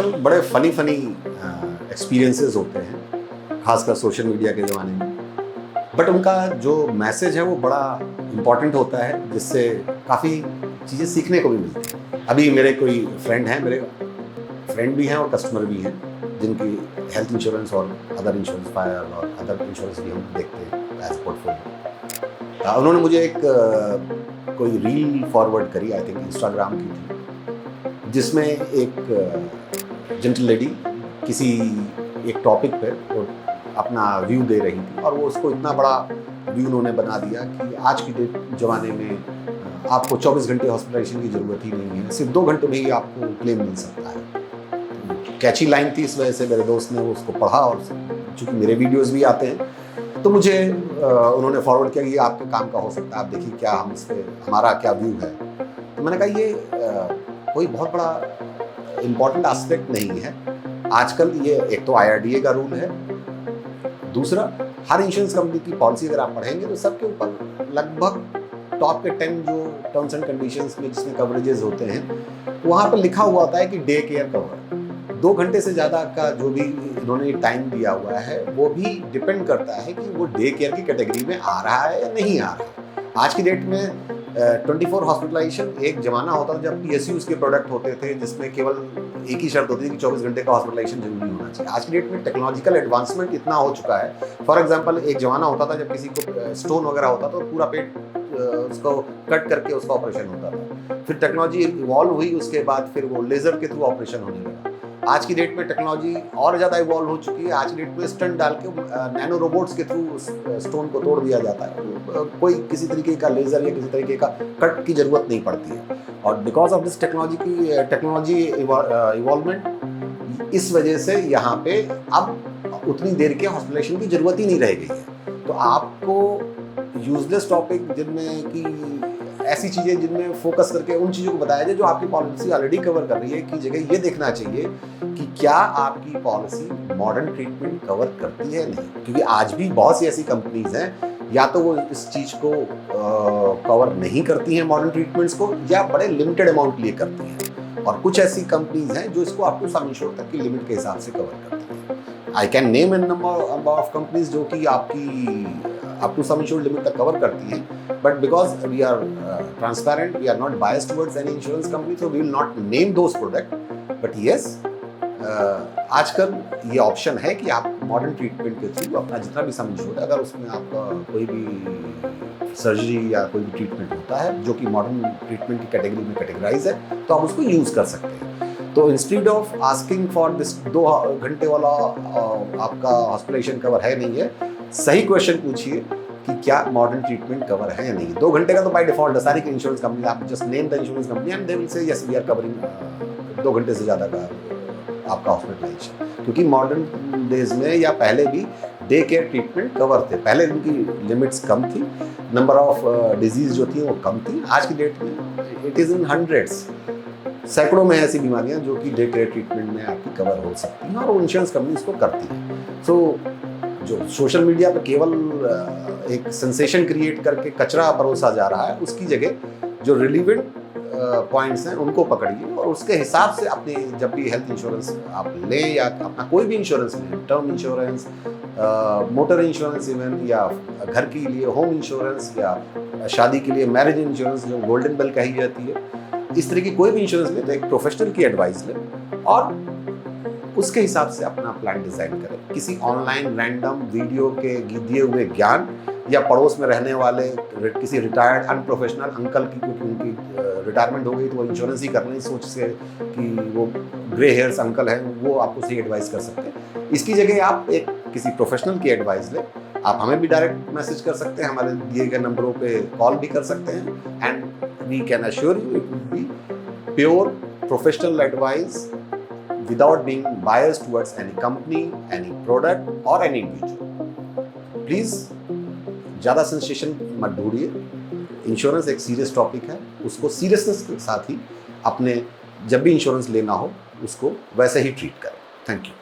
आजकल बड़े funny experiences होते हैं, खासकर सोशल मीडिया के ज़माने में। बट उनका जो मैसेज है वो बड़ा इम्पॉर्टेंट होता है, जिससे काफ़ी चीज़ें सीखने को भी मिलती हैं। अभी मेरे कोई फ्रेंड हैं, मेरे फ्रेंड भी हैं और कस्टमर भी हैं, जिनकी हेल्थ इंश्योरेंस और अदर इंश्योरेंस, फायर और अदर इंश्योरेंस भी हम देखते हैं एज पोर्टफोलियो। उन्होंने मुझे एक कोई रील फॉरवर्ड करी, आई थिंक इंस्टाग्राम की थी, जिसमें एक जेंटल लेडी किसी एक टॉपिक पे वो अपना व्यू दे रही थी, और वो उसको इतना बड़ा व्यू उन्होंने बना दिया कि आज की ज़माने में आपको 24 घंटे हॉस्पिटलाइजेशन की ज़रूरत ही नहीं है, सिर्फ 2 घंटों में ही आपको क्लेम मिल सकता है। कैची लाइन थी, इस वजह से मेरे दोस्त ने वो उसको पढ़ा, और चूँकि मेरे वीडियोज़ भी आते हैं तो मुझे उन्होंने फॉरवर्ड किया कि ये आपके काम का हो सकता है, आप देखिए क्या हम इस पर हमारा क्या व्यू है। तो मैंने कहा ये कोई बहुत बड़ा इम्पॉर्टेंट एस्पेक्ट नहीं है। आजकल ये एक तो IRDA का रूल है, दूसरा हर इंश्योरेंस कंपनी की पॉलिसी अगर आप पढ़ेंगे तो सबके ऊपर लगभग टॉप के 10 जो टर्म्स एंड कंडीशंस में जिसमें कवरेजेस होते हैं, वहाँ पर लिखा हुआ होता है कि डे केयर कवर। 2 घंटे से ज़्यादा का जो भी इन्होंने टाइम दिया हुआ है, वो भी डिपेंड करता है कि वो डे केयर की कैटेगरी में आ रहा है या नहीं आ रहा। आज की डेट में 24 हॉस्पिटलाइजेशन एक ज़माना होता था जब PSUs के प्रोडक्ट होते थे, जिसमें केवल एक ही शर्त होती थी कि 24 घंटे का हॉस्पिटलाइजेशन जरूरी होना चाहिए। आज की डेट में टेक्नोलॉजिकल एडवांसमेंट इतना हो चुका है। फॉर एग्जांपल, एक ज़माना होता था जब किसी को स्टोन वगैरह होता तो पूरा पेट उसको कट करके उसका ऑपरेशन होता था। फिर टेक्नोलॉजी इवॉल्व हुई, उसके बाद फिर वो लेज़र के थ्रू ऑपरेशन होने लगा। आज की डेट में टेक्नोलॉजी और ज़्यादा इवॉल्व हो चुकी है। आज की डेट में स्टंट डाल के नैनो रोबोट्स के थ्रू स्टोन को तोड़ दिया जाता है। कोई किसी तरीके का लेज़र या किसी तरीके का कट की ज़रूरत नहीं पड़ती है। और because of this technology involvement, इस वजह से यहाँ पे अब उतनी देर के हॉस्पिटलाइजेशन की ज़रूरत ही नहीं रह गई है। तो आपको यूजलेस टॉपिक जिनमें कि ऐसी चीज़ें जिनमें फोकस करके उन चीज़ों को बताया जाए जो आपकी पॉलिसी ऑलरेडी कवर कर रही है, की जगह ये देखना चाहिए कि क्या आपकी पॉलिसी मॉडर्न ट्रीटमेंट कवर करती है नहीं। क्योंकि आज भी बहुत सी ऐसी कंपनीज हैं, या तो वो इस चीज़ को कवर नहीं करती हैं मॉडर्न ट्रीटमेंट्स को, या बड़े लिमिटेड अमाउंट लिए करती हैं। और कुछ ऐसी कंपनीज हैं जो इसको अप टू सम इंश्योर तक की लिमिट के हिसाब से कवर करती हैं। I can name an number of companies जो कि आपकी up to some insure limit तक कवर करती हैं, but because we are transparent, we are not biased towards any insurance company, so we will not name those product, but yes, आजकल ये option है कि आप मॉडर्न ट्रीटमेंट के through अपना जितना भी सम इंश्योर है, अगर उसमें आपका कोई भी सर्जरी या कोई भी ट्रीटमेंट होता है जो कि मॉडर्न ट्रीटमेंट की कैटेगरी में कैटेगराइज है, तो आप उसको यूज़ कर सकते हैं। तो instead of asking for this 2 घंटे वाला आपका हॉस्पिटलाइजेशन कवर है नहीं है, सही क्वेश्चन पूछिए कि क्या मॉडर्न ट्रीटमेंट कवर है या नहीं। 2 घंटे का तो बाय डिफॉल्ट है, सारी इंश्योरेंस कंपनी, आप just name the insurance company and they will say yes we are covering 2 घंटे से ज़्यादा का आपका हॉस्पिटलाइजेशन। क्योंकि मॉडर्न डेज में या पहले भी डे केयर ट्रीटमेंट कवर थे, पहले इनकी लिमिट्स कम थी, नंबर ऑफ डिजीज जो थी वो कम थी। आज की डेट में इट इज़ इन हंड्रेड्स, सैकड़ों में ऐसी बीमारियां जो कि डे केयर ट्रीटमेंट में आपकी कवर हो सकती हैं, और वो इंश्योरेंस कंपनी इसको करती है। सो जो सोशल मीडिया पर केवल एक सेंसेशन क्रिएट करके कचरा परोसा जा रहा है, उसकी जगह जो रिलीवेंट पॉइंट्स हैं उनको पकड़िए, और उसके हिसाब से अपनी जब भी हेल्थ इंश्योरेंस आप लें या अपना कोई भी इंश्योरेंस लें, term insurance, motor insurance even, या घर के लिए होम इंश्योरेंस, या शादी के लिए मैरिज इंश्योरेंस जो गोल्डन बेल कही जाती है, इस तरह की कोई भी इंश्योरेंस लें तो एक प्रोफेशनल की एडवाइस लें और उसके हिसाब से अपना प्लान डिज़ाइन करें। किसी ऑनलाइन रैंडम वीडियो के दिए हुए ज्ञान, या पड़ोस में रहने वाले किसी रिटायर्ड अनप्रोफेशनल अंकल की, क्योंकि उनकी रिटायरमेंट हो गई तो वो इंश्योरेंस ही करने की सोच से कि वो ग्रे हेयर्स अंकल हैं, वो आपको सही एडवाइस कर सकते हैं। इसकी जगह आप एक किसी प्रोफेशनल की एडवाइस लें। आप हमें भी डायरेक्ट मैसेज कर सकते हैं, हमारे दिए गए नंबरों पे कॉल भी कर सकते हैं, and we can assure you it will be pure professional advice without being biased towards any company, any product or any individual. Please ज़्यादा सेंसेशन मत ढूंढिए। इंश्योरेंस एक सीरियस टॉपिक है, उसको सीरियसनेस के साथ ही अपने जब भी इंश्योरेंस लेना हो उसको वैसे ही ट्रीट करें। Thank you.